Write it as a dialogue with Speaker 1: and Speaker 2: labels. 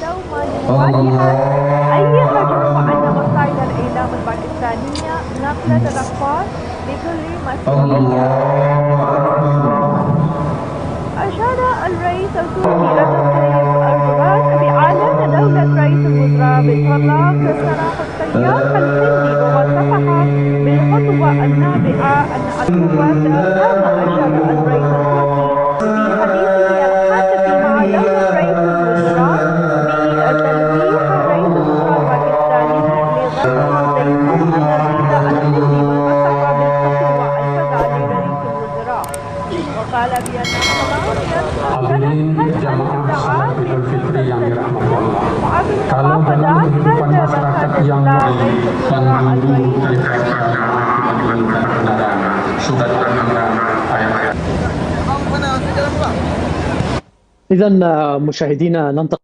Speaker 1: دوما لمواجهة أي هجوم، وأن مصائد الإعلام الباكستانية نقلت الأخبار بكل مسؤولية. أشار الرئيس التركي رجب طيب أردوغان بإعلان دولة رئيس الوزراء بإطلاق سراح السياح الهندي، ووصفها بالخطوة النابئة عن القوة. كما أشار الرئيس التركي في حديثه الهاتفي مع دولة رئيس الوزراء بتلويح رئيس الوزراء الباكستاني لضرب زيتون النبيذ الهندي، ومسح بالخطوة الكذا لرئيس الوزراء، وقال بأن
Speaker 2: kalau dalam kehidupan masyarakat yang menunggu sudah
Speaker 3: إذا مشاهدينا ننتقل